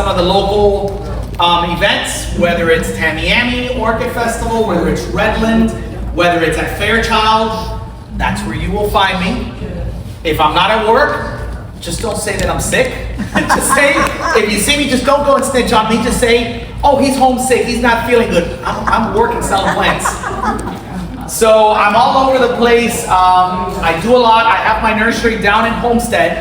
some of the local events, whether it's Tamiami Orchid Festival, whether it's Redland, whether it's at Fairchild, that's where you will find me. If I'm not at work, just don't say that I'm sick. Just say, if you see me, just don't go and snitch on me. Just say, oh, he's homesick, he's not feeling good. I'm working selling plants. So I'm all over the place. I do a lot. I have my nursery down in Homestead.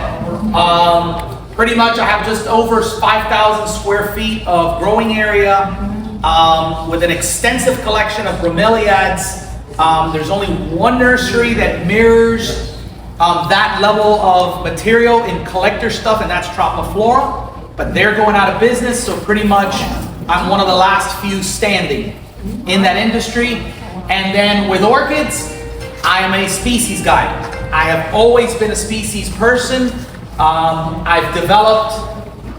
Pretty much I have just over 5,000 square feet of growing area with an extensive collection of bromeliads. There's only one nursery that mirrors that level of material in collector stuff, and that's Tropiflora, but they're going out of business, so pretty much I'm one of the last few standing in that industry. And then with orchids, I am a species guy. I have always been a species person. I've developed,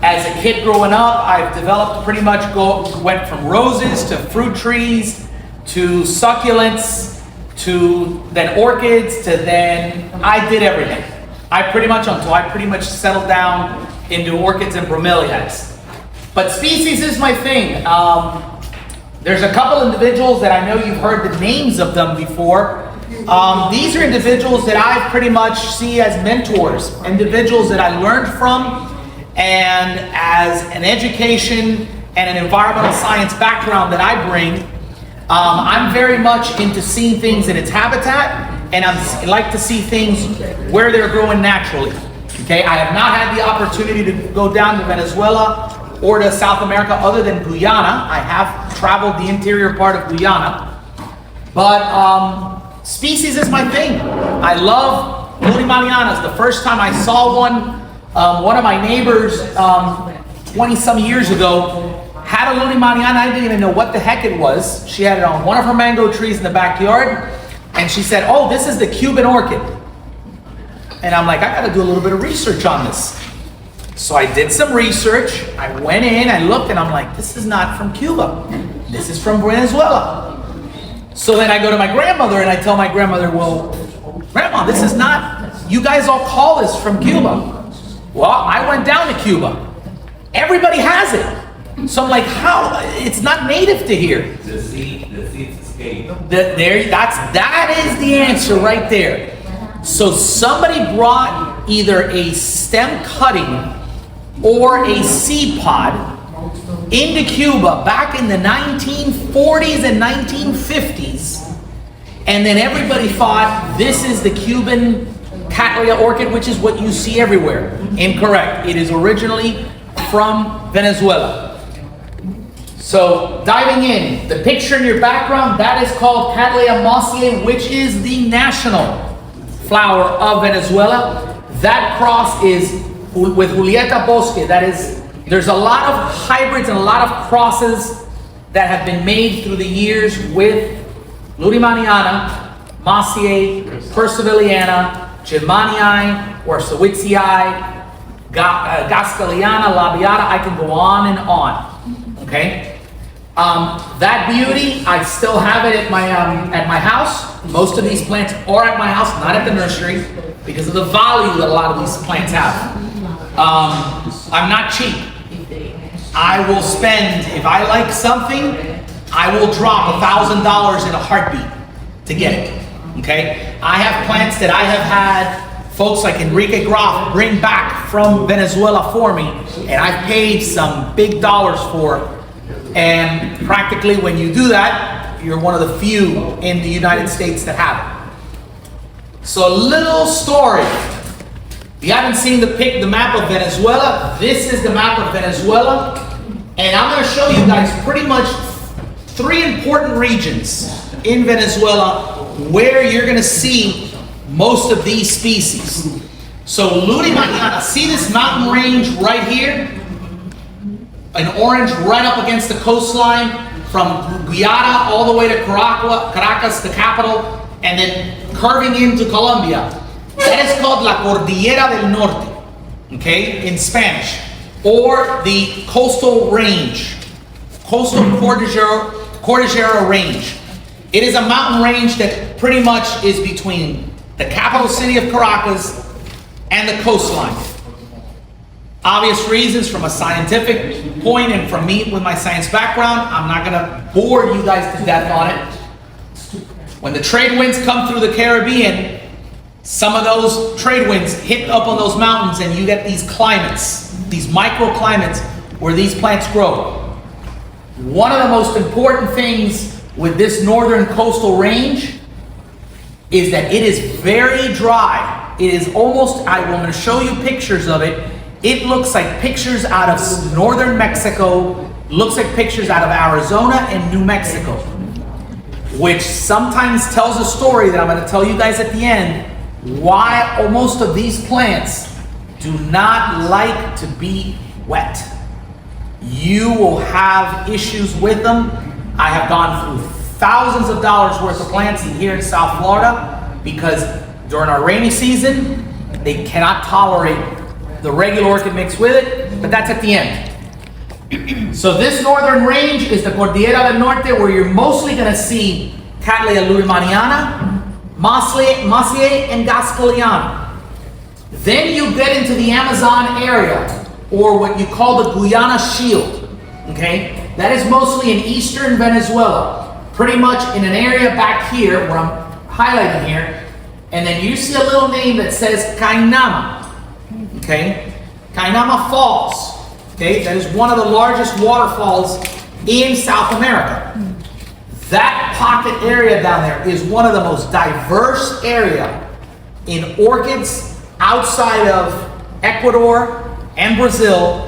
as a kid growing up, I've developed pretty much went from roses to fruit trees to succulents to then orchids to then I did everything. Until I pretty much settled down into orchids and bromeliads. But species is my thing. There's a couple individuals that I know you've heard the names of them before. These are individuals that I pretty much see as mentors, individuals that I learned from, and as an education and an environmental science background that I bring, I'm very much into seeing things in its habitat, and I like to see things where they're growing naturally. Okay, I have not had the opportunity to go down to Venezuela or to South America other than Guyana. I have traveled the interior part of Guyana, but species is my thing. I love lueddemannianas. The first time I saw one of my neighbors 20 some years ago had a lueddemanniana. I didn't even know what the heck it was. She had it on one of her mango trees in the backyard, and she said, oh, this is the Cuban orchid. And I'm like, I gotta do a little bit of research on this. So I did some research, I went in, I looked, and I'm like, this is not from Cuba. This is from Venezuela. So then I go to my grandmother and I tell my grandmother, well, Grandma, this is not, you guys all call this from Cuba. Well, I went down to Cuba. Everybody has it. So I'm like, how? It's not native to here. The seeds escape. That is the answer right there. So somebody brought either a stem cutting or a seed pod into Cuba back in the 1940s and 1950s, and then everybody thought this is the Cuban Cattleya orchid, which is what you see everywhere. Incorrect. It is originally from Venezuela. So diving in, the picture in your background, that is called Cattleya mossiae, which is the national flower of Venezuela. That cross is with Julieta Bosque. That is, there's a lot of hybrids and a lot of crosses that have been made through the years with lueddemanniana, mossiae, percivaliana, germanii, or Orchidsii, Gastelliana, labiata. I can go on and on. Okay. That beauty, I still have it at my house. Most of these plants are at my house, not at the nursery, because of the value that a lot of these plants have. I'm not cheap. I will spend, if I like something, I will drop $1,000 in a heartbeat to get it. Okay? I have plants that I have had folks like Enrique Graf bring back from Venezuela for me, and I've paid some big dollars for. And practically when you do that, you're one of the few in the United States that have it. So a little story. If you haven't seen the map of Venezuela, this is the map of Venezuela. And I'm going to show you guys pretty much 3 important regions in Venezuela where you're going to see most of these species. So lueddemanniana, see this mountain range right here? An orange right up against the coastline from Guyana all the way to Caracas, the capital, and then curving into Colombia. That is called La Cordillera del Norte, okay, in Spanish, or the coastal range, coastal Cordillera range. It is a mountain range that pretty much is between the capital city of Caracas and the coastline. Obvious reasons from a scientific point and from me with my science background, I'm not gonna bore you guys to death on it. When the trade winds come through the Caribbean, some of those trade winds hit up on those mountains and you get these climates, these microclimates where these plants grow. One of the most important things with this northern coastal range is that it is very dry. It is almost, I'm going to show you pictures of it. It looks like pictures out of northern Mexico, looks like pictures out of Arizona and New Mexico, which sometimes tells a story that I'm going to tell you guys at the end, why most of these plants do not like to be wet. You will have issues with them. I have gone through thousands of dollars worth of plants here in South Florida because during our rainy season, they cannot tolerate the regular orchid mix with it, but that's at the end. So this northern range is the Cordillera del Norte, where you're mostly going to see Cattleya lueddemanniana, mossiae, and Cattleya. Then you get into the Amazon area, or what you call the Guyana Shield. Okay, that is mostly in eastern Venezuela, pretty much in an area back here where I'm highlighting here, and then you see a little name that says Cainama. Okay, Cainama Falls. Okay, that is one of the largest waterfalls in South America. That pocket area down there is one of the most diverse area in orchids outside of Ecuador and Brazil.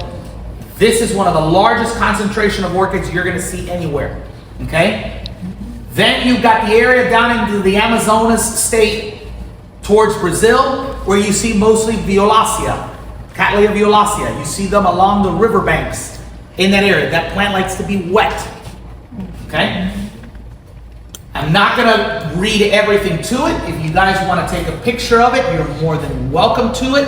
This is one of the largest concentration of orchids you're going to see anywhere. Okay, then you've got the area down into the Amazonas state towards Brazil, where you see mostly violacea, Cattleya violacea. You see them along the riverbanks in that area. That plant likes to be wet. Okay? I'm not going to read everything to it. If you guys want to take a picture of it, you're more than welcome to it.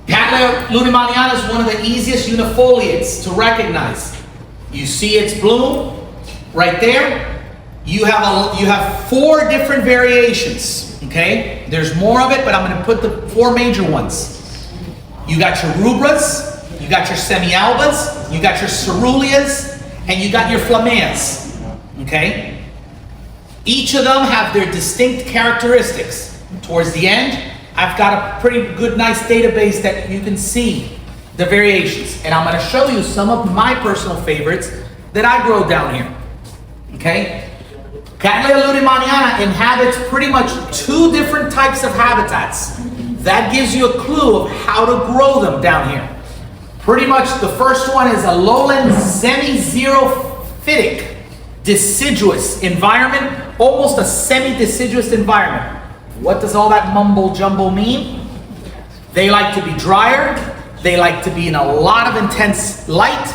Cattleya lueddemanniana is one of the easiest unifoliates to recognize. You see its bloom right there. You have 4 different variations. Okay, there's more of it, but I'm going to put the 4 major ones. You got your rubras, you got your semi-albas, you got your ceruleas, and you got your flameas. Okay, each of them have their distinct characteristics. Towards the end, I've got a pretty good, nice database that you can see the variations, and I'm going to show you some of my personal favorites that I grow down here. Okay. Cattleya lueddemanniana inhabits pretty much 2 different types of habitats. That gives you a clue of how to grow them down here. Pretty much the first one is a lowland semi-xerophytic deciduous environment, almost a semi-deciduous environment. What does all that mumbo jumbo mean? They like to be drier. They like to be in a lot of intense light.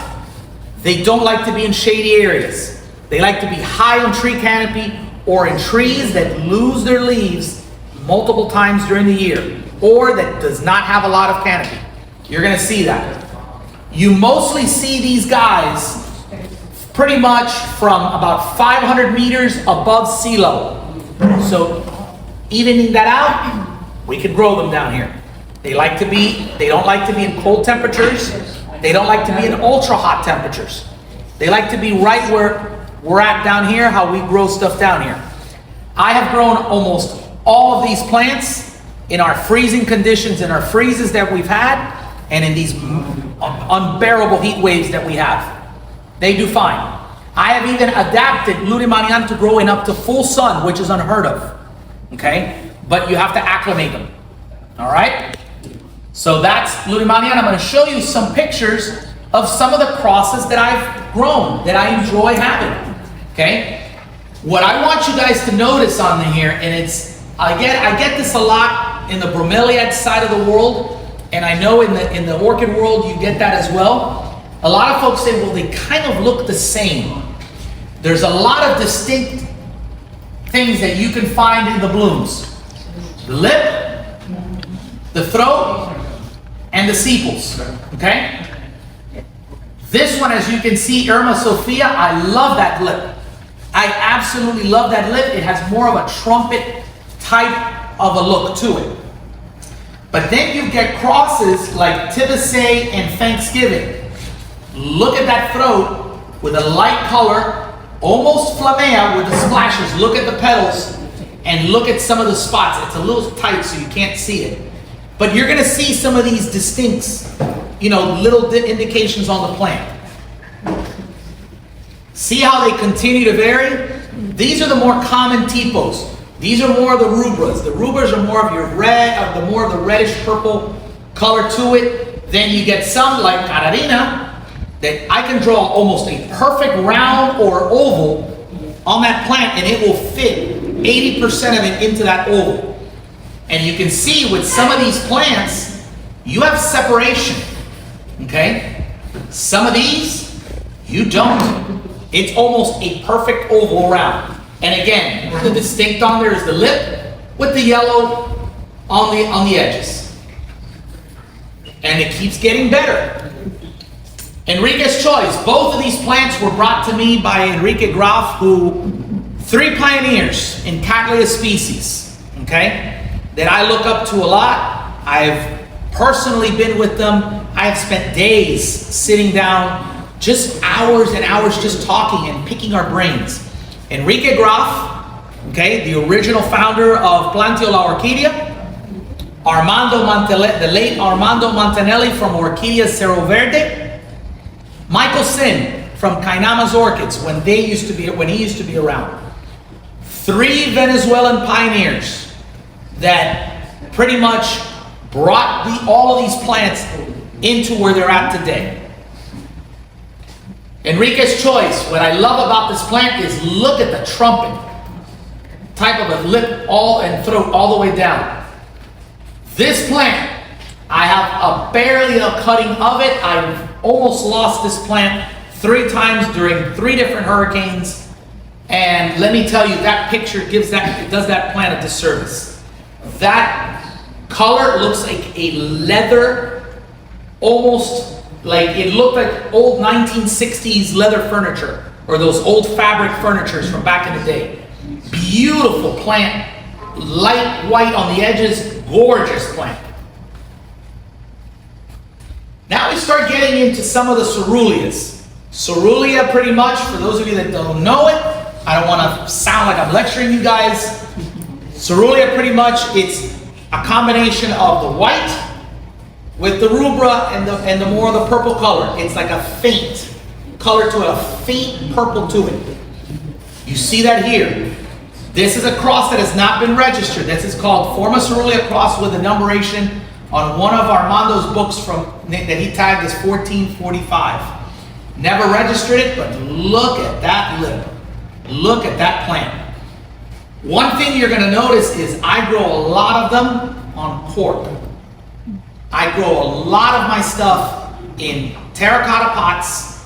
They don't like to be in shady areas. They like to be high on tree canopy or in trees that lose their leaves multiple times during the year, or that does not have a lot of canopy. You're going to see that. You mostly see these guys pretty much from about 500 meters above sea level. So evening that out, we can grow them down here. They don't like to be in cold temperatures. They don't like to be in ultra hot temperatures. They like to be right where we're at down here, how we grow stuff down here. I have grown almost all of these plants in our freezing conditions, in our freezes that we've had, and in these unbearable heat waves that we have. They do fine. I have even adapted lueddemanniana to grow in up to full sun, which is unheard of. Okay? But you have to acclimate them. All right? So that's lueddemanniana. I'm going to show you some pictures of some of the crosses that I've grown, that I enjoy having. Okay? What I want you guys to notice on here, and it's, I get this a lot in the bromeliad side of the world, and I know in the orchid world you get that as well. A lot of folks say, well, they kind of look the same. There's a lot of distinct things that you can find in the blooms. The lip, the throat, and the sepals. Okay? This one, as you can see, Irma Sophia, I love that lip. I absolutely love that lip. It has more of a trumpet type of a look to it. But then you get crosses like Tibicay and Thanksgiving. Look at that throat with a light color, almost flamea with the splashes. Look at the petals and look at some of the spots. It's a little tight so you can't see it. But you're gonna see some of these distincts, little indications on the plant. See how they continue to vary? These are the more common tipos. These are more of the rubras. The rubras are more of your red, more of the reddish purple color to it. Then you get some like Cattleya that I can draw almost a perfect round or oval on that plant and it will fit 80% of it into that oval. And you can see with some of these plants, you have separation, okay? Some of these, you don't. It's almost a perfect oval round. And again, the distinct on there is the lip with the yellow on the edges. And it keeps getting better. Enrique's Choice. Both of these plants were brought to me by Enrique Graf, three pioneers in Cattleya species, okay, that I look up to a lot. I've personally been with them. I have spent days sitting down, just hours and hours just talking and picking our brains. Enrique Graf, okay, the original founder of Plantio La Orquídea, the late Armando Montanelli from Orquídeas Cerro Verde, Michael Sin from Kainama's Orchids when he used to be around. Three Venezuelan pioneers that pretty much brought all of these plants into where they're at today. Enrique's Choice. What I love about this plant is look at the trumpet type of a lip and throat all the way down. This plant, I have barely a cutting of it. I've almost lost this plant 3 times during 3 different hurricanes. And let me tell you, that picture does that plant a disservice. That color looks like a leather, almost like it looked like old 1960s leather furniture or those old fabric furnitures from back in the day. Beautiful plant, light white on the edges, gorgeous plant. Now we start getting into some of the cerulleas. Cerulea, pretty much, for those of you that don't know it, I don't want to sound like I'm lecturing you guys. Cerulea, pretty much, it's a combination of the white with the rubra and the more of the purple color. It's like a faint color to it, a faint purple to it. You see that here. This is a cross that has not been registered. This is called Forma Cerulea cross with a numberation on one of Armando's books that he tagged as 1445. Never registered it, but look at that lip. Look at that plant. One thing you're going to notice is I grow a lot of them on cork. I grow a lot of my stuff in terracotta pots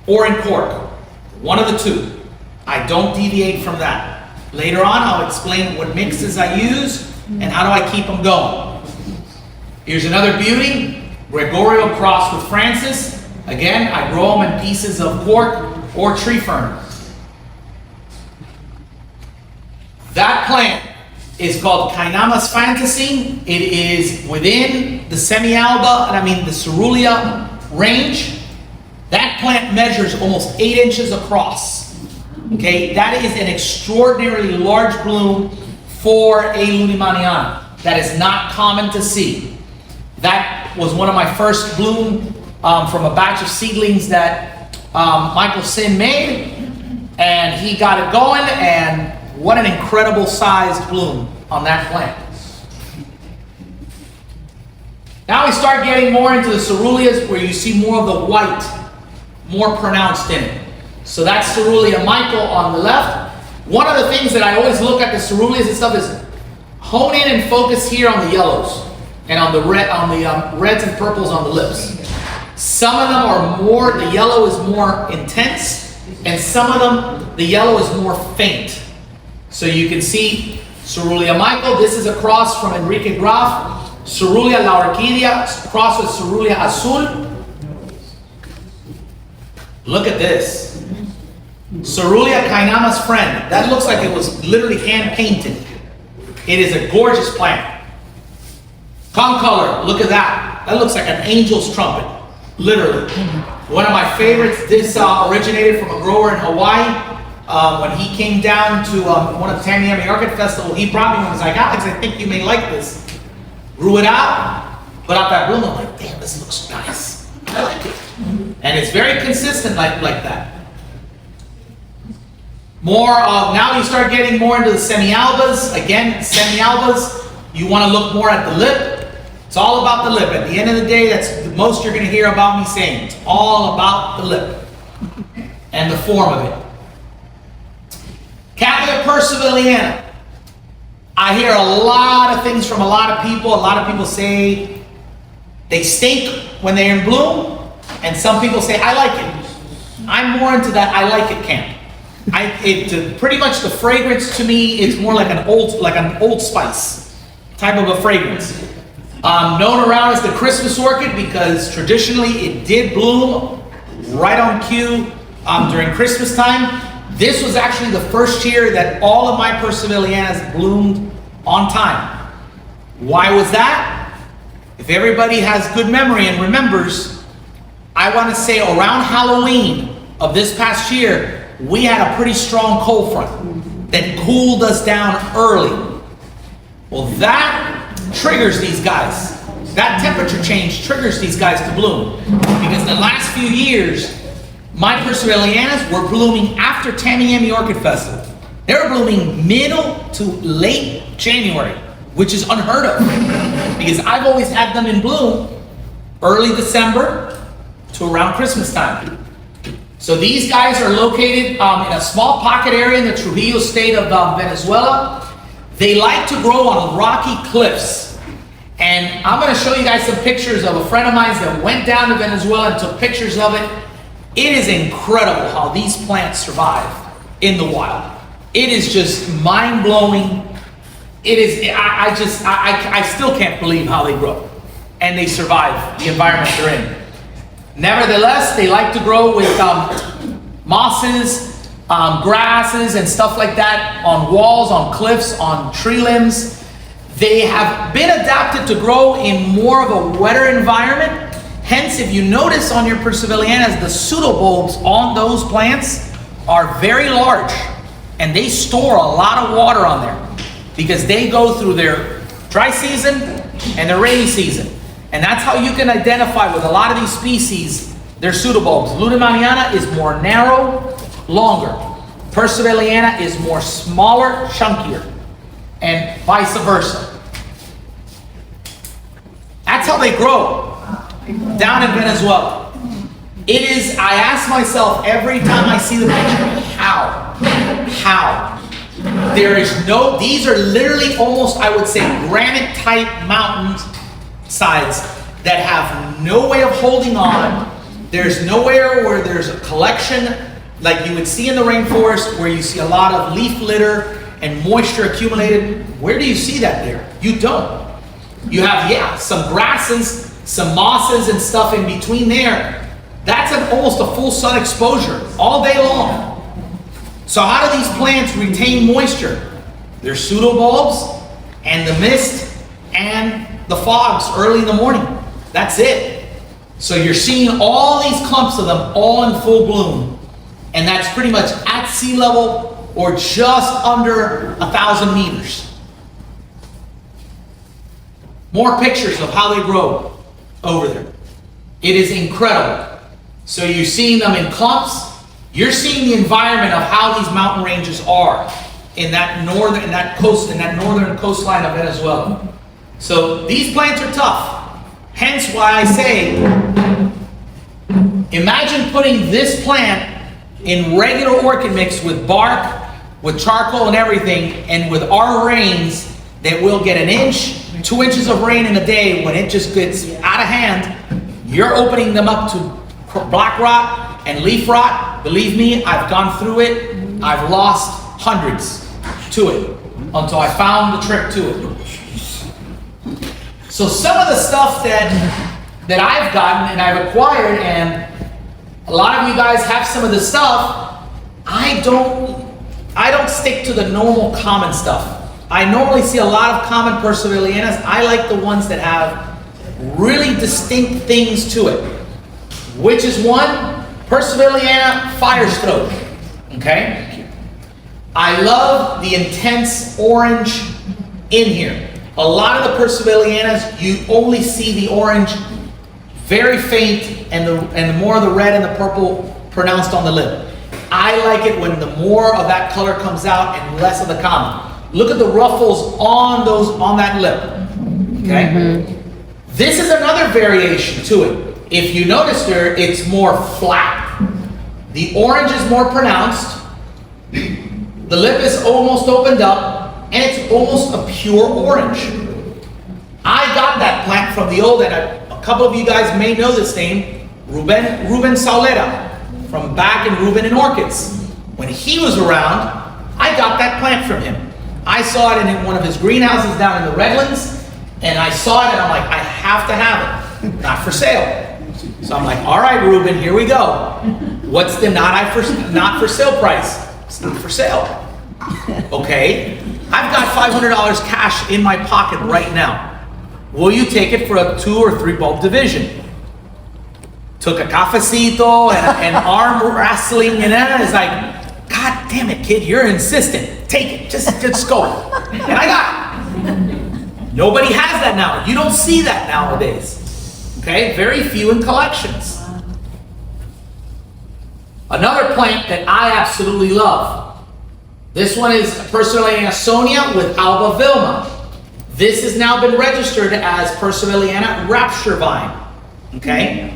or in cork. One of the two. I don't deviate from that. Later on, I'll explain what mixes I use and how do I keep them going. Here's another beauty, Gregorio cross with Francis. Again, I grow them in pieces of cork or tree fern. That plant is called Kainama's Fantasy. It is within the semi-alba, the cerulea range. That plant measures almost 8 inches across. Okay, that is an extraordinarily large bloom for a lueddemanniana. That is not common to see. That was one of my first bloom from a batch of seedlings that Michael Sin made, and he got it going, and what an incredible sized bloom on that plant. Now we start getting more into the cerulleas where you see more of the white, more pronounced in it. So that's Cerulea Michael on the left. One of the things that I always look at the cerulleas and stuff is hone in and focus here on the yellows and on the reds and purples on the lips. Some of them are more, the yellow is more intense, and some of them, the yellow is more faint. So you can see Cerulea Michael. This is a cross from Enrique Graf. Cerulea La Orquídea, cross with Cerulea Azul. Look at this. Cerulea Kainama's Friend. That looks like it was literally hand painted. It is a gorgeous plant. Concolor, look at that. That looks like an angel's trumpet, literally. One of my favorites, this originated from a grower in Hawaii. When he came down to one of the Tamiami Orchid Festival, he brought me one. He's like, Alex, I think you may like this. Grew it out, put out that bloom. I'm like, damn, this looks nice. I like it. And it's very consistent like that. More, now you start getting more into the semi-albas. Again, semi-albas, you want to look more at the lip. It's all about the lip. At the end of the day, that's the most you're going to hear about me saying. It's all about the lip and the form of it. Cattleya percivaliana. I hear a lot of things from a lot of people. A lot of people say they stink when they're in bloom, and some people say, I like it. I'm more into that I like it camp. Pretty much the fragrance to me is more like an Old Spice type of a fragrance. Known around as the Christmas orchid because traditionally it did bloom right on cue during Christmas time. This was actually the first year that all of my percivalianas bloomed on time. Why was that? If everybody has good memory and remembers, I want to say around Halloween of this past year, we had a pretty strong cold front that cooled us down early. Well, that triggers these guys. That temperature change triggers these guys to bloom. Because the last few years, my percivalianas were blooming after Tamiami Orchid Festival. They were blooming middle to late January, which is unheard of. Because I've always had them in bloom early December to around Christmas time. So these guys are located in a small pocket area in the Trujillo state of Venezuela. They like to grow on rocky cliffs. And I'm going to show you guys some pictures of a friend of mine that went down to Venezuela and took pictures of it. It is incredible how these plants survive in the wild. It is just mind-blowing. It is, I still can't believe how they grow. And they survive the environment they're in. Nevertheless, they like to grow with mosses, grasses, and stuff like that on walls, on cliffs, on tree limbs. They have been adapted to grow in more of a wetter environment. Hence, if you notice on your percivalianas, the pseudobulbs on those plants are very large. And they store a lot of water on there because they go through their dry season and their rainy season. And that's how you can identify with a lot of these species, their pseudobulbs. Lueddemanniana is more narrow, longer. Percivaliana is more smaller, chunkier, and vice versa. That's how they grow down in Venezuela. It is, I ask myself every time I see the picture, how? There is no, these are literally almost, I would say, granite type mountain sides that have no way of holding on. There's nowhere where there's a collection like you would see in the rainforest where you see a lot of leaf litter and moisture accumulated. Where do you see that there? You don't. You have, yeah, some grasses, some mosses and stuff in between there. That's almost a full sun exposure all day long. So how do these plants retain moisture? They're pseudobulbs and the mist and the fogs early in the morning. That's it. So you're seeing all these clumps of them all in full bloom. And that's pretty much at sea level or just under 1,000 meters. More pictures of how they grow over there. It is incredible. So you're seeing them in clumps. You're seeing the environment of how these mountain ranges are in that northern coastline of Venezuela. So these plants are tough. Hence why I say, imagine putting this plant in regular orchid mix with bark, with charcoal and everything, and with our rains that will get 1 inch, 2 inches of rain in a day. When it just gets out of hand, you're opening them up to black rot and leaf rot. Believe me, I've gone through it. I've lost hundreds to it until I found the trick to it. So some of the stuff that I've gotten and I've acquired, and a lot of you guys have some of the stuff, I don't stick to the normal common stuff. I normally see a lot of common percivalianas. I like the ones that have really distinct things to it. Which is one? Percivaliana firestroke. Okay? I love the intense orange in here. A lot of the percivalianas, you only see the orange very faint and the more of the red and the purple pronounced on the lip. I like it when the more of that color comes out and less of the common. Look at the ruffles on that lip. Okay? This is another variation to it. If you notice there, it's more flat. The orange is more pronounced. The lip is almost opened up, and it's almost a pure orange. I got that plant from the old, and a couple of you guys may know this name, Ruben Saulera, from back in Ruben and Orchids. When he was around, I got that plant from him. I saw it in one of his greenhouses down in the Redlands, and I saw it, and I'm like, I have to have it. Not for sale. So I'm like, all right, Ruben, here we go. What's the not for sale price? It's not for sale. Okay, I've got $500 cash in my pocket right now. Will you take it for a 2 or 3 bulb division? Took a cafecito and arm wrestling, and then it's like, God damn it, kid, you're insistent. Take it, just go. And I got it. Nobody has that now. You don't see that nowadays. Okay, very few in collections. Another plant that I absolutely love. This one is Percivaliana sonia with Alba Vilma. This has now been registered as Percivaliana rapture vine. Okay.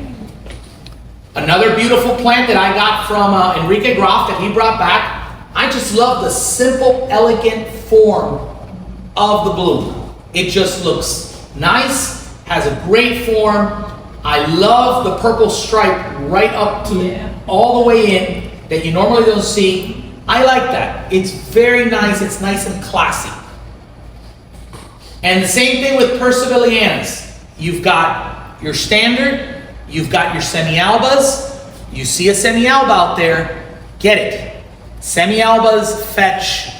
Another beautiful plant that I got from Enrique Graf that he brought back. I just love the simple, elegant form of the bloom. It just looks nice, has a great form. I love the purple stripe right up to all the way in that you normally don't see. I like that. It's very nice. It's nice and classy. And the same thing with Percivalianas. You've got your standard, you've got your semi-albas. You see a semi-alba out there, get it. Semi-albas fetch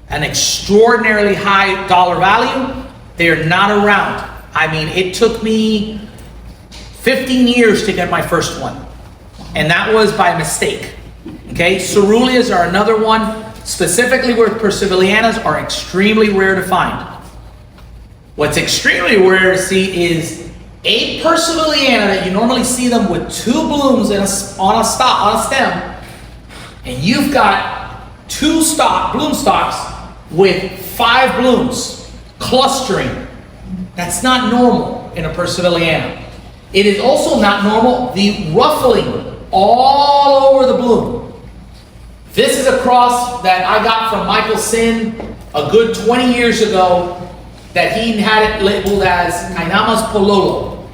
an extraordinarily high dollar value. They are not around. I mean, it took me 15 years to get my first one. And that was by mistake. Okay, ceruleas are another one, specifically where Percivalianas are extremely rare to find. What's extremely rare to see is a Percivaliana that you normally see them with 2 blooms on a stem, and you've got 2 bloom stalks with 5 blooms clustering. That's not normal in a Percivaliana. It is also not normal, the ruffling all over the bloom. This is a cross that I got from Michael Sin a good 20 years ago that he had it labeled as Kainamas Pololo.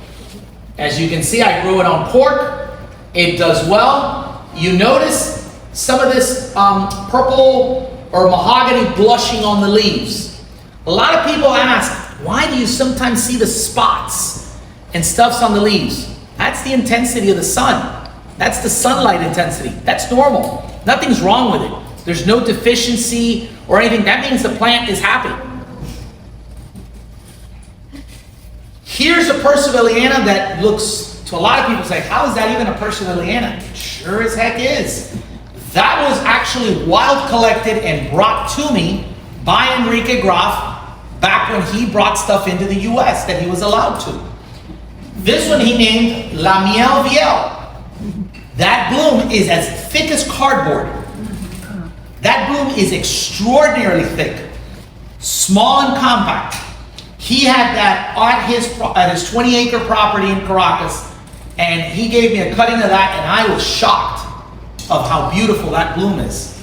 As you can see, I grew it on cork. It does well. You notice some of this purple or mahogany blushing on the leaves. A lot of people ask, why do you sometimes see the spots and stuffs on the leaves? That's the intensity of the sun. That's the sunlight intensity. That's normal. Nothing's wrong with it. There's no deficiency or anything. That means the plant is happy. Here's a Percivaliana that looks, to a lot of people say, how is that even a Percivaliana? It sure as heck is. That was actually wild collected and brought to me by Enrique Graf back when he brought stuff into the US that he was allowed to. This one he named La Miel Viel. That bloom is as thick as cardboard. That bloom is extraordinarily thick, small and compact. He had that at his 20-acre property in Caracas, and he gave me a cutting of that, and I was shocked of how beautiful that bloom is.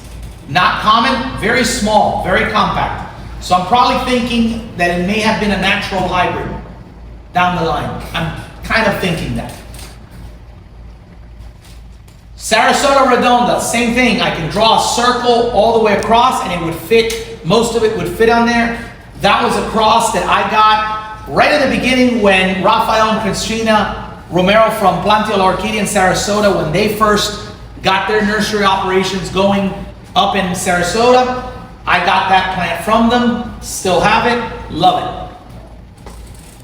Not common, very small, very compact. So I'm probably thinking that it may have been a natural hybrid down the line. I'm kind of thinking that. Sarasota Redonda, same thing. I can draw a circle all the way across and it would fit, most of it would fit on there. That was a cross that I got right at the beginning when Rafael and Cristina Romero from Plantio La Orquídea in Sarasota, when they first got their nursery operations going up in Sarasota, I got that plant from them, still have it, love it.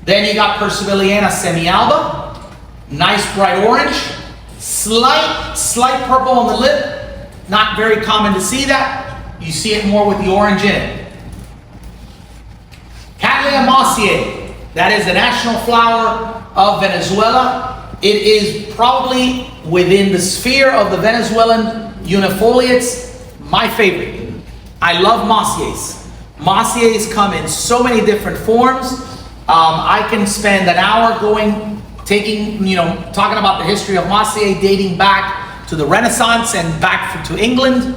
Then you got percivaliana semi-alba, nice bright orange, slight purple on the lip, not very common to see that. You see it more with the orange in it. Cattleya mossiae, that is the national flower of Venezuela. It is probably within the sphere of the Venezuelan unifoliates, my favorite. I love mossiaes. Mossiaes come in so many different forms. I can spend an hour talking about the history of mossiae dating back to the Renaissance and back to England.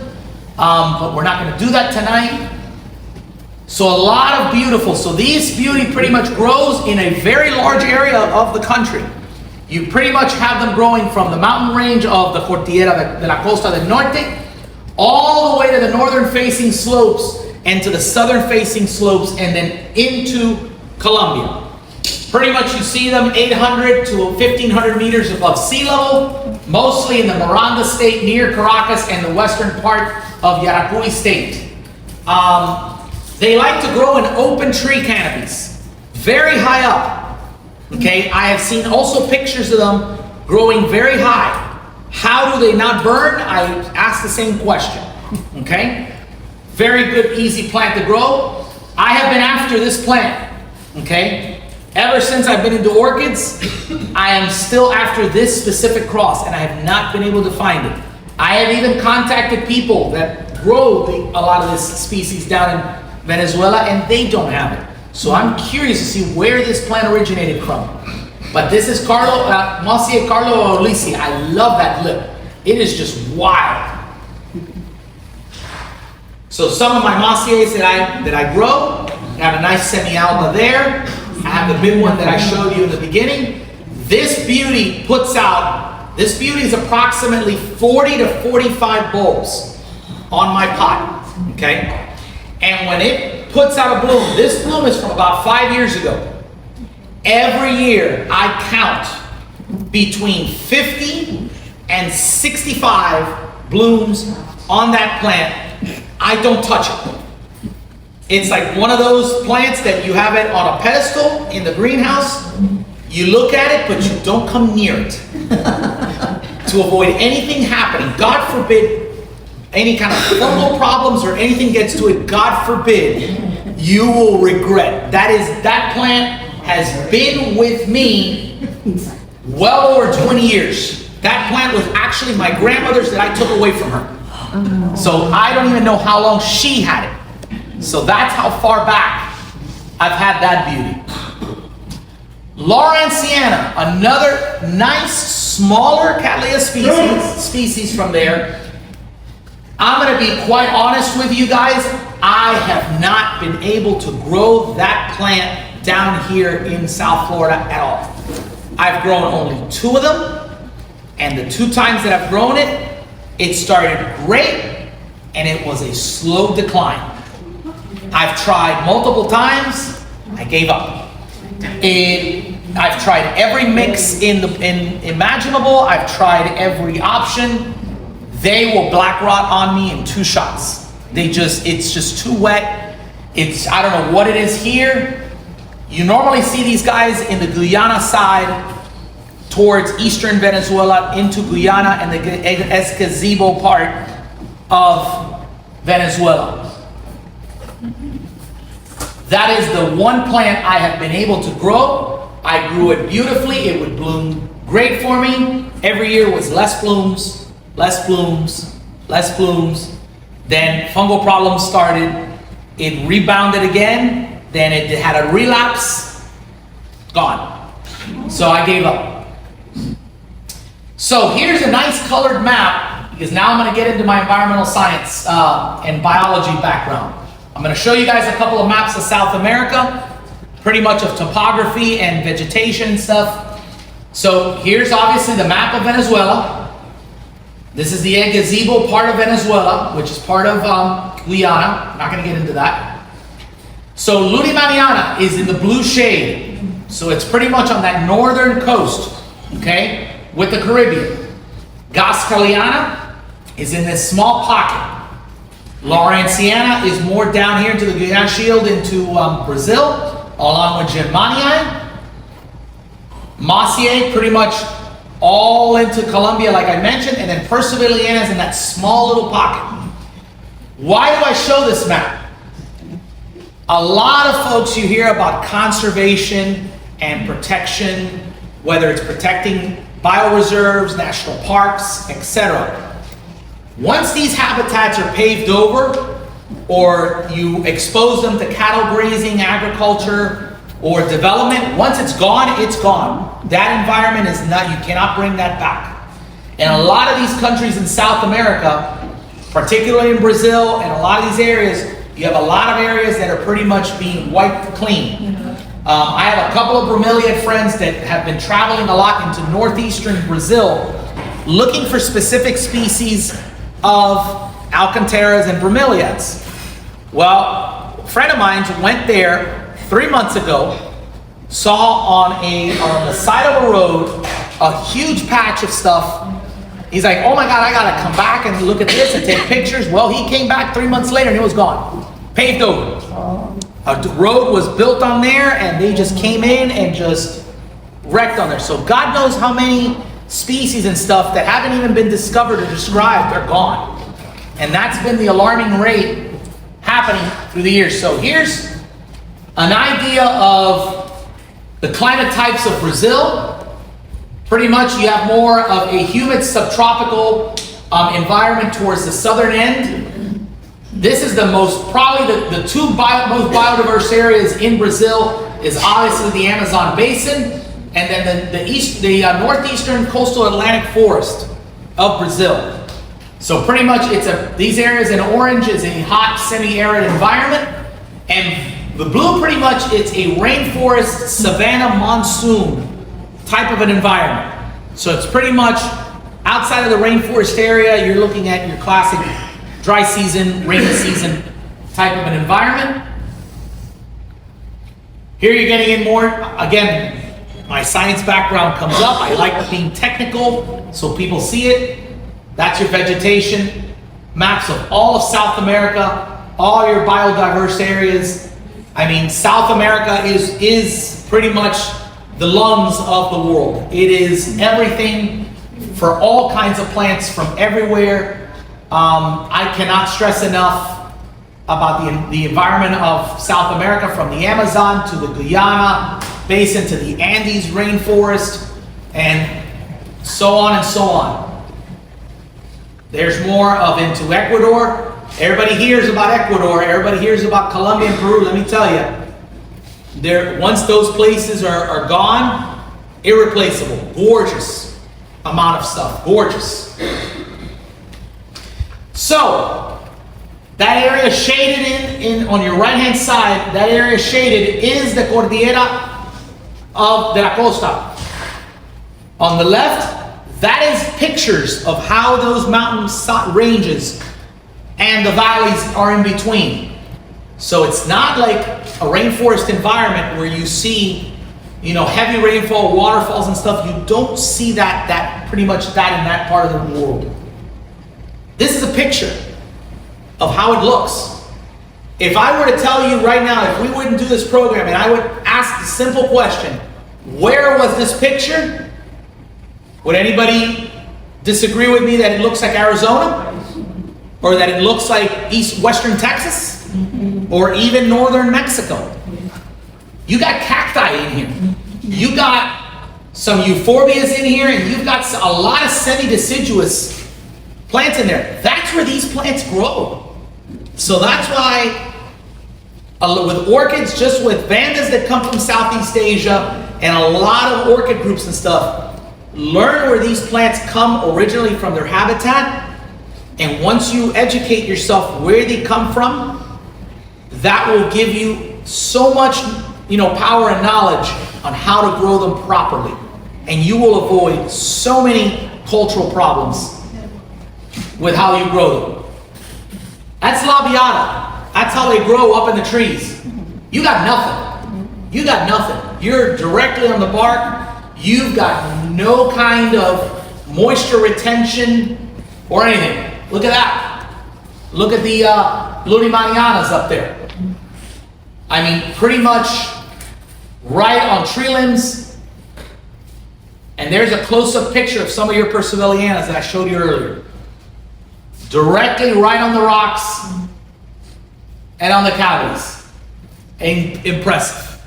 But we're not going to do that tonight. So a lot of beautiful. So this beauty pretty much grows in a very large area of the country. You pretty much have them growing from the mountain range of the Cordillera de la Costa del Norte all the way to the northern facing slopes and to the southern facing slopes and then into Colombia. Pretty much you see them 800 to 1,500 meters above sea level, mostly in the Miranda state near Caracas and the western part of Yaracuy state. They like to grow in open tree canopies, very high up. Okay, I have seen also pictures of them growing very high. How do they not burn? I asked the same question. Okay, very good, easy plant to grow. I have been after this plant. Okay, ever since I've been into orchids, I am still after this specific cross, and I have not been able to find it. I have even contacted people that grow a lot of this species down in Venezuela, and they don't have it. So I'm curious to see where this plant originated from. But this is Mossiae Carlo Ulysses. I love that lip. It is just wild. So some of my Mossiaes that I grow, I have a nice semi-alba there. I have the big one that I showed you in the beginning. This beauty is approximately 40 to 45 bulbs on my pot, okay? And when it puts out a bloom, this bloom is from about 5 years ago. Every year I count between 50 and 65 blooms on that plant. I don't touch it. It's like one of those plants that you have it on a pedestal in the greenhouse. You look at it, but you don't come near it to avoid anything happening. God forbid any kind of fungal problems or anything gets to it. God forbid, you will regret. That plant has been with me well over 20 years. That plant was actually my grandmother's that I took away from her. So I don't even know how long she had it. So that's how far back I've had that beauty. Lawrenciana, another nice, smaller Cattleya species from there. I'm going to be quite honest with you guys. I have not been able to grow that plant down here in South Florida at all. I've grown only 2 of them, and the 2 times that I've grown it, it started great, and it was a slow decline. I've tried multiple times. I gave up. I've tried every mix imaginable. I've tried every option. They will black rot on me in 2 shots. It's just too wet. I don't know what it is here. You normally see these guys in the Guyana side towards eastern Venezuela into Guyana and the Essequibo part of Venezuela. That is the one plant I have been able to grow. I grew it beautifully. It would bloom great for me. Every year was less blooms, less blooms, less blooms. Then fungal problems started. It rebounded again. Then it had a relapse. Gone. So I gave up. So here's a nice colored map, because now I'm going to get into my environmental science and biology background. I'm going to show you guys a couple of maps of South America, pretty much of topography and vegetation and stuff. So here's obviously the map of Venezuela. This is the gazebo part of Venezuela, which is part of Guyana. I'm not going to get into that. So lueddemanniana is in the blue shade. So it's pretty much on that northern coast, okay, with the Caribbean. Cattleya is in this small pocket. Lawrenciana is more down here into the Guyana Shield into Brazil, along with Germania. Mossiae pretty much all into Colombia, like I mentioned, and then percivaliana is in that small little pocket. Why do I show this map? A lot of folks you hear about conservation and protection, whether it's protecting bioreserves, national parks, etc. Once these habitats are paved over, or you expose them to cattle grazing, agriculture, or development, once it's gone, it's gone. That environment is not, you cannot bring that back. And a lot of these countries in South America, particularly in Brazil and a lot of these areas, you have a lot of areas that are pretty much being wiped clean. I have a couple of bromeliad friends that have been traveling a lot into northeastern Brazil looking for specific species of alcantaras and bromeliads. Well, a friend of mine went there 3 months ago, saw on the side of a road a huge patch of stuff. He's like, oh my God, I gotta come back and look at this and take pictures. Well, he came back 3 months later and it was gone, paved over. A road was built on there and they just came in and just wrecked on there. So God knows how many species and stuff that haven't even been discovered or described are gone. And that's been the alarming rate happening through the years. So here's an idea of the climate types of Brazil. Pretty much you have more of a humid subtropical environment towards the southern end. This is the most, probably the two most biodiverse areas in Brazil is obviously the Amazon basin and then the northeastern coastal Atlantic forest of Brazil. So pretty much these areas in orange is a hot semi-arid environment, and the blue pretty much it's a rainforest savanna monsoon type of an environment. So it's pretty much outside of the rainforest area, you're looking at your classic dry season, rainy season type of an environment. Here you're getting in more, again, my science background comes up. I like being technical so people see it. That's your vegetation, maps of all of South America, all your biodiverse areas. I mean, South America is pretty much the lungs of the world. It is everything for all kinds of plants from everywhere. I cannot stress enough about the environment of South America, from the Amazon to the Guyana basin to the Andes rainforest, and so on and so on. There's more of into Ecuador. Everybody hears about Ecuador. Everybody hears about Colombia and Peru. Let me tell you, once those places are gone, irreplaceable, gorgeous amount of stuff, gorgeous. So, that area shaded in on your right-hand side, that area shaded is the Cordillera de la Costa. On the left, that is pictures of how those mountain ranges and the valleys are in between. So it's not like a rainforest environment where you see, heavy rainfall, waterfalls and stuff. You don't see that pretty much that in that part of the world. This is a picture of how it looks. If I were to tell you right now, if we wouldn't do this program and I would ask the simple question, where was this picture? Would anybody disagree with me that it looks like Arizona? Or that it looks like western Texas? Or even northern Mexico? You got cacti in here. You got some euphorbias in here, and you've got a lot of semi-deciduous plants in there. That's where these plants grow. So that's why with orchids, just with vandas that come from Southeast Asia, and a lot of orchid groups and stuff, learn where these plants come originally from their habitat, and once you educate yourself where they come from, that will give you so much power and knowledge on how to grow them properly, and you will avoid so many cultural problems with how you grow them. That's labiata. That's how they grow up in the trees. You got nothing. You got nothing. You're directly on the bark. You've got no kind of moisture retention or anything. Look at that. Look at the lueddemannianas up there. I mean, pretty much right on tree limbs. And there's a close-up picture of some of your percivalianas that I showed you earlier. Directly right on the rocks and on the cavities. Impressive.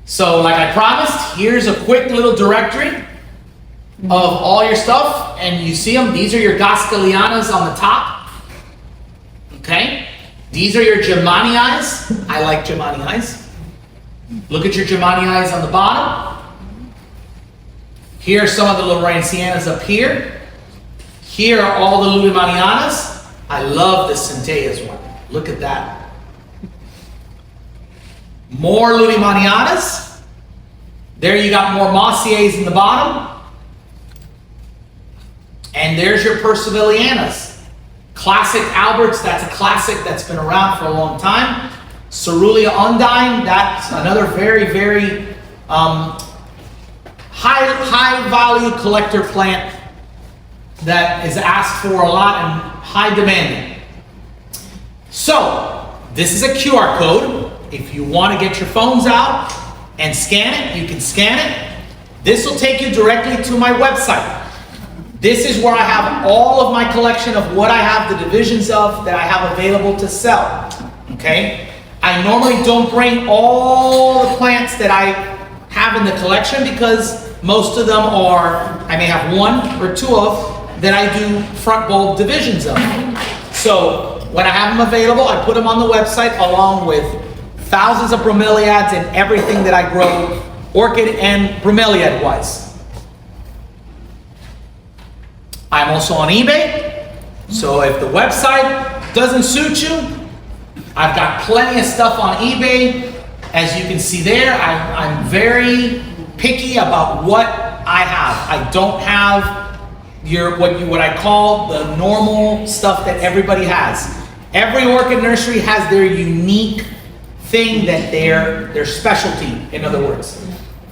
So like I promised, here's a quick little directory of all your stuff, and you see them. These are your Cattleyanas on the top. Okay? These are your Germanias. I like Germanias. Look at your Germanias on the bottom. Here are some of the Lawrenceanas up here. Here are all the lueddemannianas. I love the Centellas one. Look at that. More lueddemannianas. There you got more mossiaes in the bottom. And there's your percivalianas. Classic Alberts, that's a classic that's been around for a long time. Cerulean undine, that's another very, very high value collector plant that is asked for a lot and high demanding. So, this is a QR code. If you want to get your phones out and scan it, you can scan it. This will take you directly to my website. This is where I have all of my collection of what I have the divisions of that I have available to sell. Okay? I normally don't bring all the plants that I have in the collection because most of them are, I may have one or two of that I do front bulb divisions of. So when I have them available, I put them on the website along with thousands of bromeliads and everything that I grow orchid and bromeliad wise. I'm also on eBay, so if the website doesn't suit you, I've got plenty of stuff on eBay. As you can see there, I'm very picky about what I have. I don't have what I call the normal stuff that everybody has. Every orchid nursery has their unique thing that their specialty, in other words.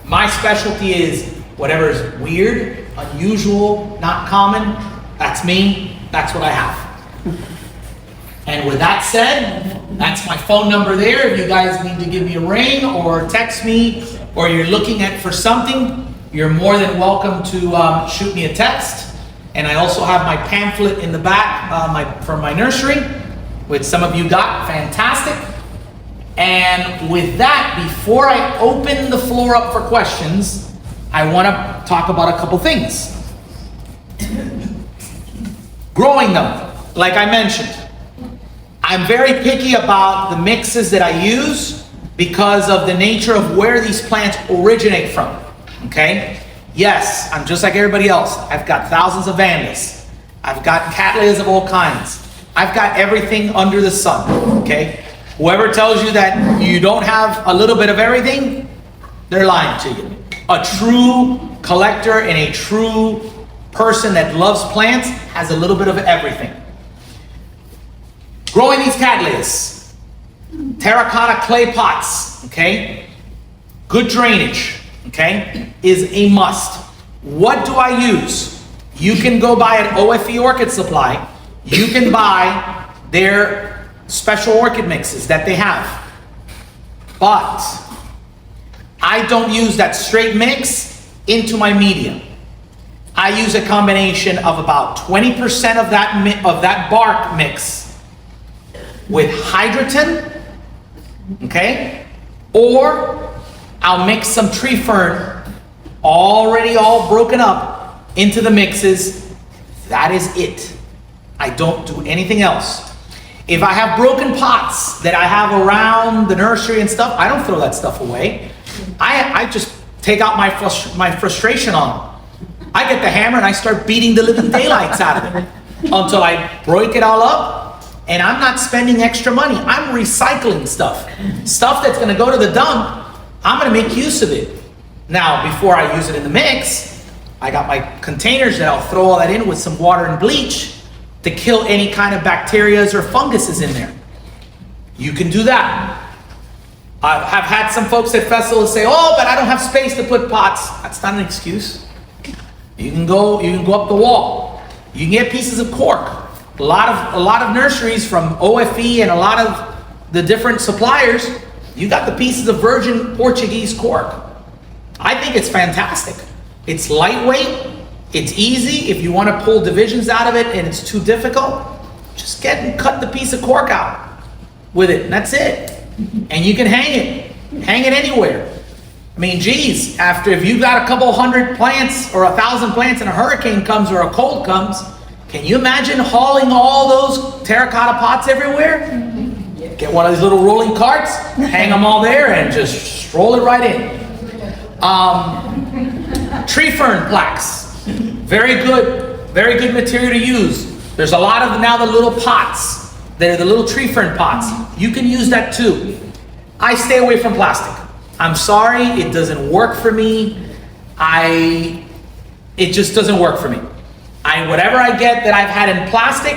My specialty is whatever is weird, unusual, not common. That's me. That's what I have. And with that said, that's my phone number there. If you guys need to give me a ring or text me, or you're looking for something, you're more than welcome to shoot me a text. And I also have my pamphlet in the back from my nursery, which some of you got. Fantastic. And with that, before I open the floor up for questions, I want to talk about a couple things. Growing them, like I mentioned. I'm very picky about the mixes that I use because of the nature of where these plants originate from, okay? Yes, I'm just like everybody else. I've got thousands of Vandas. I've got Cattleyas of all kinds. I've got everything under the sun, okay? Whoever tells you that you don't have a little bit of everything, they're lying to you. A true collector and a true person that loves plants has a little bit of everything. Growing these Cattleyas, terracotta clay pots, okay? Good drainage, okay, is a must. What do I use? You can go buy at OFE Orchid Supply. You can buy their special orchid mixes that they have. But I don't use that straight mix into my medium. I use a combination of about 20% of that bark mix with hydroton, okay? Or I'll mix some tree fern already all broken up into the mixes. That is it. I don't do anything else. If I have broken pots that I have around the nursery and stuff, I don't throw that stuff away. I just take out my frustration on them. I get the hammer and I start beating the living daylights out of it until I break it all up. And I'm not spending extra money. I'm recycling stuff. Stuff that's gonna go to the dump, I'm gonna make use of it. Now, before I use it in the mix, I got my containers that I'll throw all that in with some water and bleach to kill any kind of bacterias or funguses in there. You can do that. I have had some folks at festivals say, oh, but I don't have space to put pots. That's not an excuse. You can go up the wall. You can get pieces of cork. A lot of nurseries from OFE and a lot of the different suppliers, you got the pieces of virgin Portuguese cork. I think it's fantastic. It's lightweight, it's easy. If you want to pull divisions out of it and it's too difficult, just get and cut the piece of cork out with it, and that's it. And you can hang it anywhere. I mean, geez, if you've got a couple hundred plants or 1,000 plants and a hurricane comes or a cold comes, can you imagine hauling all those terracotta pots everywhere? Get one of these little rolling carts, hang them all there, and just stroll it right in. Tree fern plaques, very good material to use. There's a lot of now the little pots that are the little tree fern pots. You can use that too. I stay away from plastic. I'm sorry, it doesn't work for me. It just doesn't work for me. Whatever I get that I've had in plastic,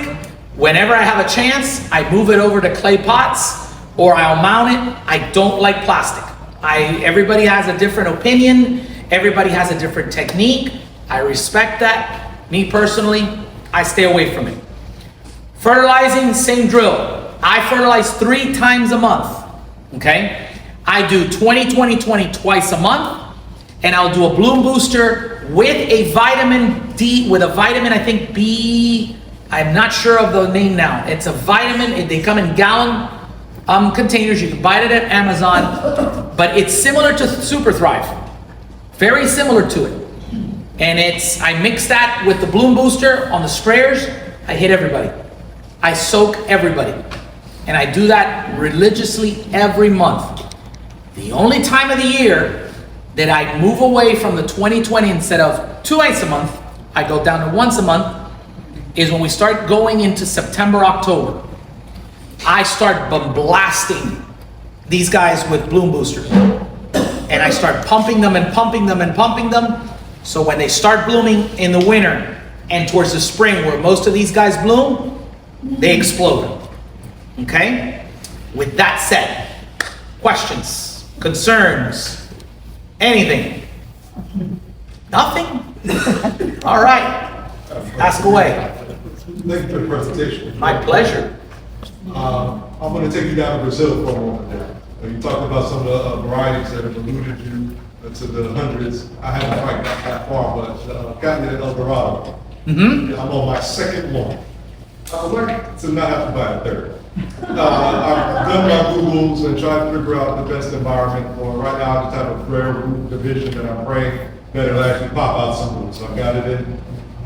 whenever I have a chance, I move it over to clay pots or I'll mount it. I don't like plastic. Everybody has a different opinion. Everybody has a different technique. I respect that. Me personally, I stay away from it. Fertilizing, same drill. I fertilize 3 times a month, okay? I do 20-20-20 twice a month, and I'll do a bloom booster with a vitamin D, with a vitamin, I think B, I'm not sure of the name now. It's a vitamin, they come in gallon containers. You can buy it at Amazon, but it's similar to Super Thrive. Very similar to it. And I mix that with the bloom booster on the sprayers. I hit everybody. I soak everybody. And I do that religiously every month. The only time of the year that I move away from the 20-20 instead of 2 nights a month, I go down to once a month, is when we start going into September, October. I start blasting these guys with bloom boosters. And I start pumping them and pumping them and pumping them. So when they start blooming in the winter and towards the spring where most of these guys bloom, they explode. Okay? With that said, questions, concerns, anything? Nothing? All right. Ask away. Thank you for the presentation. My pleasure. I'm going to take you down to Brazil for a moment there. You talked about some of the varieties that have alluded you to the hundreds. I haven't quite got that far, but Cattleya El Dorado. I'm on my second one. I would like to not have to buy a third. I've done my Googles and tried to figure out the best environment for right now. I just have a rare root division that I'm praying that it'll actually pop out some roots. So I got it in.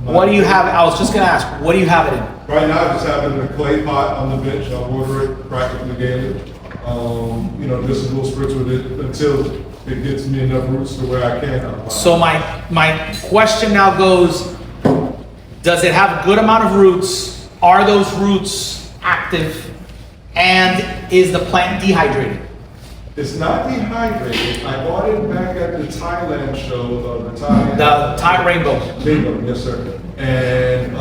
What do you have? I was just going to ask, what do you have it in? Right now, I just have it in a clay pot on the bench. I water it practically daily. Just a little spritz with it until it gets me enough roots to where I can. So my question now goes, does it have a good amount of roots? Are those roots active? And is the plant dehydrated? It's not dehydrated. I bought it back at the Thailand show, The Thai Rainbow. Bingo, yes sir. And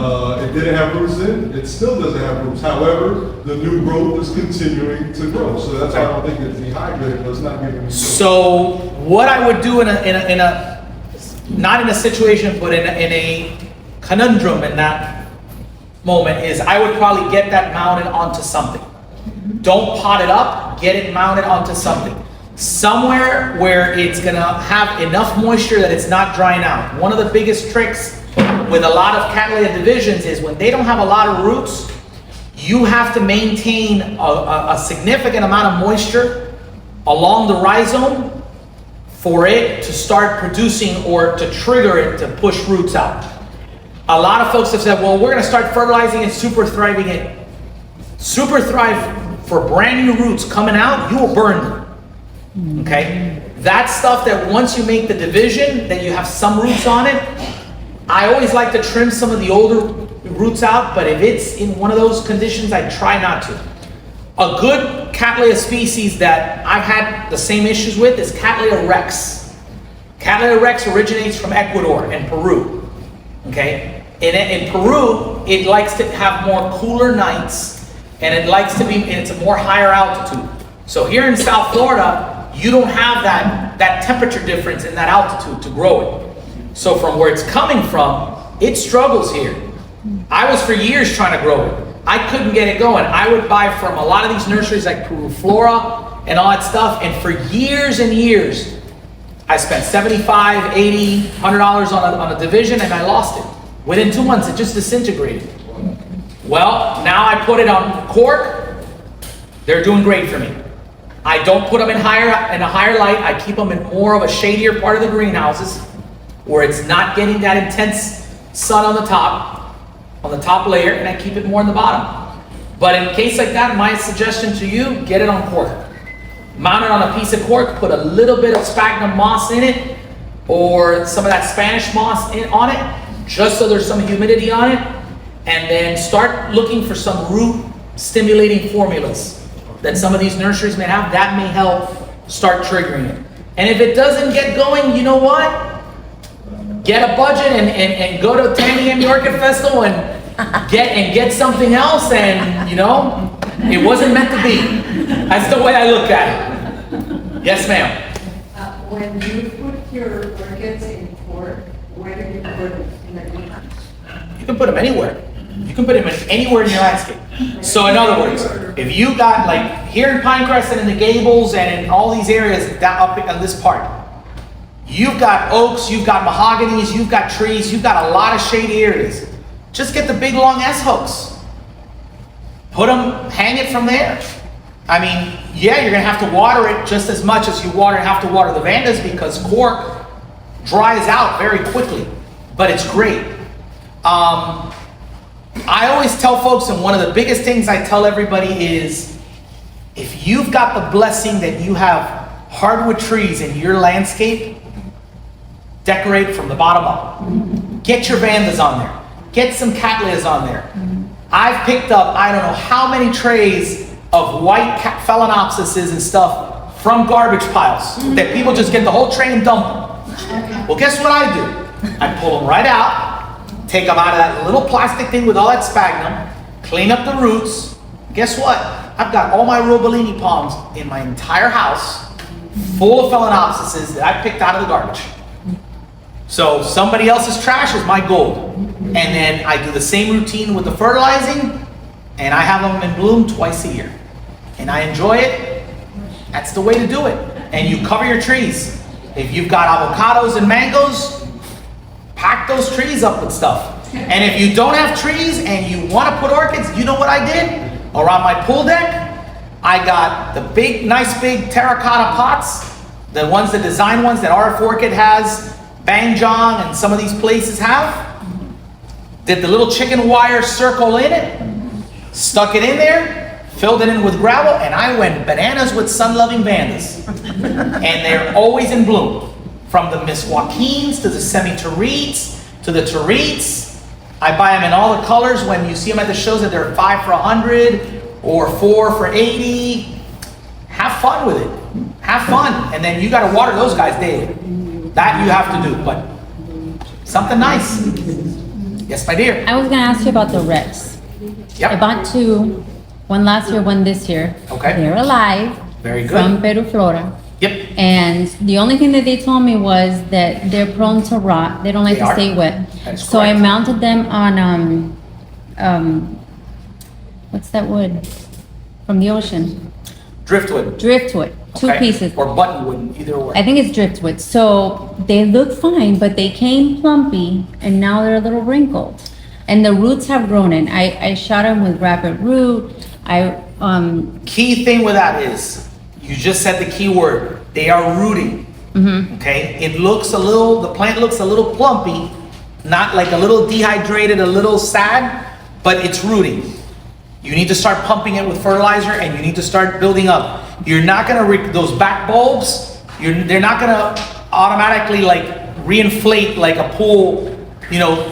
it didn't have roots in. It still doesn't have roots. However, the new growth is continuing to grow. So that's why I don't think it's dehydrated, but it's not giving me. So what I would do in a not in a situation, but in a conundrum in that moment is I would probably get that mounted onto something. Don't pot it up, get it mounted onto something. Somewhere where it's gonna have enough moisture that it's not drying out. One of the biggest tricks with a lot of Cattleya divisions is when they don't have a lot of roots, you have to maintain a significant amount of moisture along the rhizome for it to start producing or to trigger it to push roots out. A lot of folks have said, well, we're gonna start fertilizing and super thriving it. Super thrive for brand new roots coming out, you will burn them, okay? That stuff that once you make the division, that you have some roots on it, I always like to trim some of the older roots out, but if it's in one of those conditions, I try not to. A good Cattleya species that I've had the same issues with is Cattleya rex. Cattleya rex originates from Ecuador and Peru, okay? In Peru, it likes to have more cooler nights, and it likes to be, and it's a more higher altitude. So here in South Florida, you don't have that temperature difference in that altitude to grow it. So from where it's coming from, it struggles here. I was for years trying to grow it. I couldn't get it going. I would buy from a lot of these nurseries like Peru Flora and all that stuff, and for years and years, I spent $75, $80, $100 on a division, and I lost it. Within 2 months, it just disintegrated. Well, now I put it on cork. They're doing great for me. I don't put them in a higher light. I keep them in more of a shadier part of the greenhouses where it's not getting that intense sun on the top layer, and I keep it more on the bottom. But in a case like that, my suggestion to you, get it on cork. Mount it on a piece of cork, put a little bit of sphagnum moss in it, or some of that Spanish moss on it, just so there's some humidity on it, and then start looking for some root stimulating formulas that some of these nurseries may have. That may help start triggering it. And if it doesn't get going, you know what? Get a budget and go to Tamiami Orchid Festival and get something else, and you know, it wasn't meant to be. That's the way I look at it. Yes, ma'am. When you put your orchids in cork, where do you put them in the greenhouse? You can put them anywhere. You can put them anywhere in your landscape. So in other words, if you got like here in Pinecrest and in the Gables and in all these areas down up in this part, you've got oaks, you've got mahoganies, you've got trees, you've got a lot of shady areas. Just get the big long S hooks. Put them, hang it from there. I mean, yeah, you're gonna have to water it just as much as you have to water the Vandas, because cork dries out very quickly, but it's great. I always tell folks, and one of the biggest things I tell everybody is, if you've got the blessing that you have hardwood trees in your landscape, decorate from the bottom up. Get your Vandas on there. Get some Cattleyas on there. I've picked up, I don't know how many trays of white phalaenopsises and stuff from garbage piles that people just get the whole tray and dump them. Well, guess what I do? I pull them right out, take them out of that little plastic thing with all that sphagnum, clean up the roots. Guess what? I've got all my Robellini palms in my entire house full of phalaenopsises that I picked out of the garbage. So somebody else's trash is my gold. And then I do the same routine with the fertilizing, and I have them in bloom twice a year. And I enjoy it. That's the way to do it. And you cover your trees. If you've got avocados and mangoes, pack those trees up with stuff. And if you don't have trees and you want to put orchids, you know what I did? Around my pool deck, I got the big, nice big terracotta pots, the ones, the design ones that RF Orchid has, Bang Jong and some of these places have. Did the little chicken wire circle in it, stuck it in there, filled it in with gravel, and I went bananas with sun-loving Vandas. And they're always in bloom. From the Miss Joaquins to the semi-terretes to the terretes. I buy them in all the colors. When you see them at the shows that they're 5 for $100 or 4 for $80. Have fun with it. Have fun. And then you got to water those guys daily. That you have to do, but something nice. Yes, my dear. I was gonna ask you about the Rex. Yep. I bought two, one last year, one this year. Okay. They're alive. Very good. From Peru Flora. Yep. And the only thing that they told me was that they're prone to rot. They don't like They to are. stay wet. That's So I correct. mounted them on what's that wood from the ocean? Driftwood. Driftwood. Two Okay. pieces. Or buttonwood, either way. I think it's driftwood. So they look fine, but they came plumpy and now they're a little wrinkled. And the roots have grown in. I shot them with rapid root. Key thing with that is, you just said the key word, they are rooting. Okay? It looks a little, the plant looks a little plumpy, not like a little dehydrated, a little sad, but it's rooting. You need to start pumping it with fertilizer, and you need to start building up. You're not gonna, those back bulbs, they're not gonna automatically like reinflate like a pool, you know,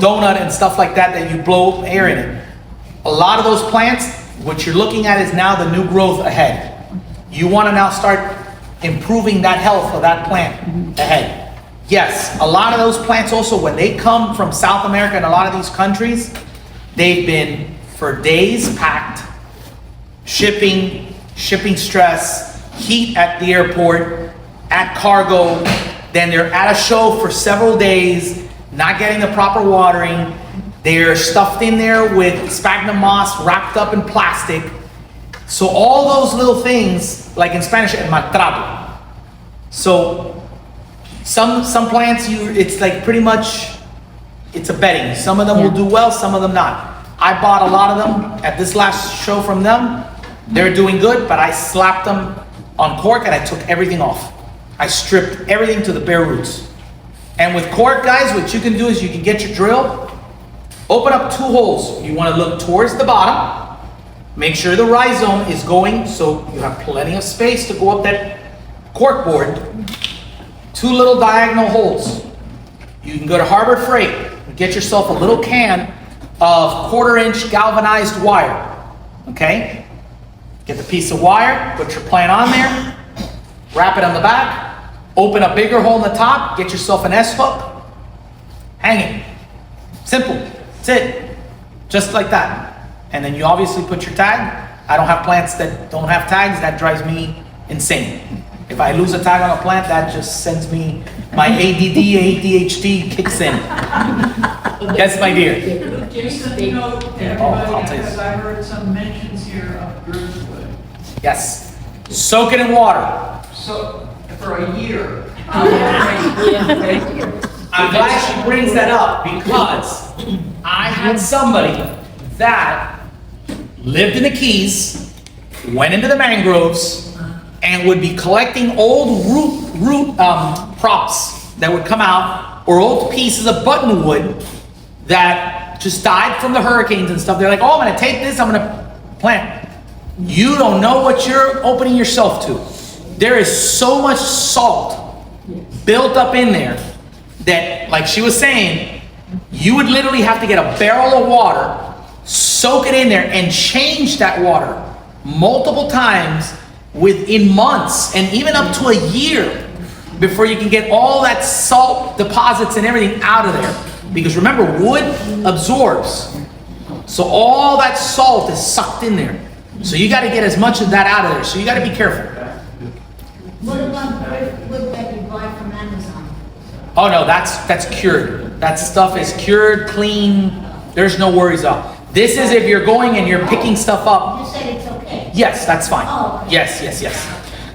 donut and stuff like that that you blow air in it. A lot of those plants, what you're looking at is now the new growth ahead. You wanna now start improving that health of that plant ahead. Yes, a lot of those plants also, when they come from South America and a lot of these countries, they've been for days packed, shipping stress, heat at the airport, at cargo, then they're at a show for several days, not getting the proper watering, They're stuffed in there with sphagnum moss wrapped up in plastic. So all those little things, like in Spanish, el maltrato. So some plants, it's like pretty much, it's a betting. Some of them will do well, some of them not. I bought a lot of them at this last show from them. They're doing good, but I slapped them on cork and I took everything off. I stripped everything to the bare roots. And with cork, guys, what you can do is you can get your drill, open up 2 holes. You want to look towards the bottom. Make sure the rhizome is going so you have plenty of space to go up that cork board. 2 little diagonal holes. You can go to Harbor Freight and get yourself a little can of 1/4-inch galvanized wire. Okay? Get the piece of wire, put your plant on there, wrap it on the back, open a bigger hole in the top, get yourself an S-hook, hang it. Simple. That's it. Just like that. And then you obviously put your tag. I don't have plants that don't have tags. That drives me insane. If I lose a tag on a plant, that just sends me, my ADD, ADHD kicks in. Yes, my dear. Just a note to everybody, because I heard some mentions here of driftwood. Yes. Soak it in water. So, for a year. I'm glad she brings that up because I had somebody that lived in the Keys, went into the mangroves, and would be collecting old root props that would come out, or old pieces of buttonwood that just died from the hurricanes and stuff. They're like, oh, I'm gonna take this, I'm gonna plant. You don't know what you're opening yourself to. There is so much salt built up in there that, like she was saying, you would literally have to get a barrel of water, soak it in there, and change that water multiple times within months and even up to a year before you can get all that salt deposits and everything out of there. Because remember, wood absorbs. So all that salt is sucked in there. So you got to get as much of that out of there. So you got to be careful. What about wood that you buy from Amazon? Oh no, that's cured. That stuff is cured, clean. There's no worries about. This is if you're going and you're picking stuff up. You said it's okay. Yes, that's fine. Oh. Yes.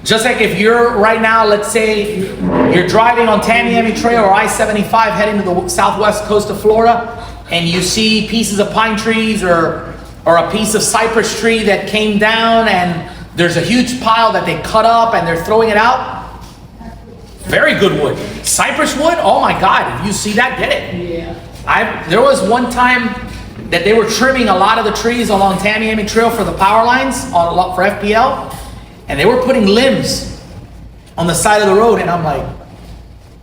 Just like if you're right now, let's say you're driving on Tamiami Trail or I-75 heading to the southwest coast of Florida, and you see pieces of pine trees or a piece of cypress tree that came down, and there's a huge pile that they cut up and they're throwing it out. Very good wood. Cypress wood, oh my God, if you see that, get it. Yeah. There was one time that they were trimming a lot of the trees along Tamiami Trail for the power lines for FPL, and they were putting limbs on the side of the road, and I'm like,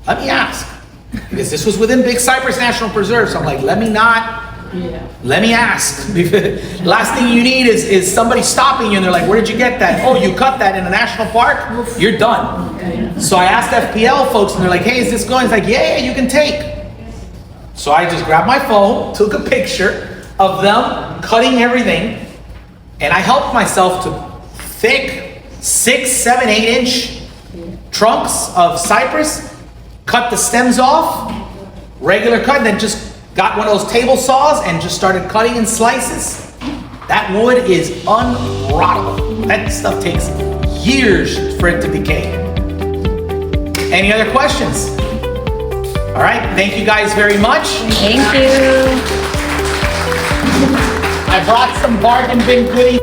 let me ask, because this was within Big Cypress National Preserve, so I'm like, let me ask. Last thing you need is somebody stopping you and they're like, where did you get that? Oh, you cut that in a national park? You're done. So I asked FPL folks and they're like, hey, is this going? It's like, yeah, you can take. So I just grabbed my phone, took a picture of them cutting everything, and I helped myself to thick 6, 7, 8-inch trunks of cypress, cut the stems off, regular cut, and then just got one of those table saws and just started cutting in slices. That wood is unrottable. That stuff takes years for it to decay. Any other questions? All right, thank you guys very much. Thank you. I brought some bargain bin goodies.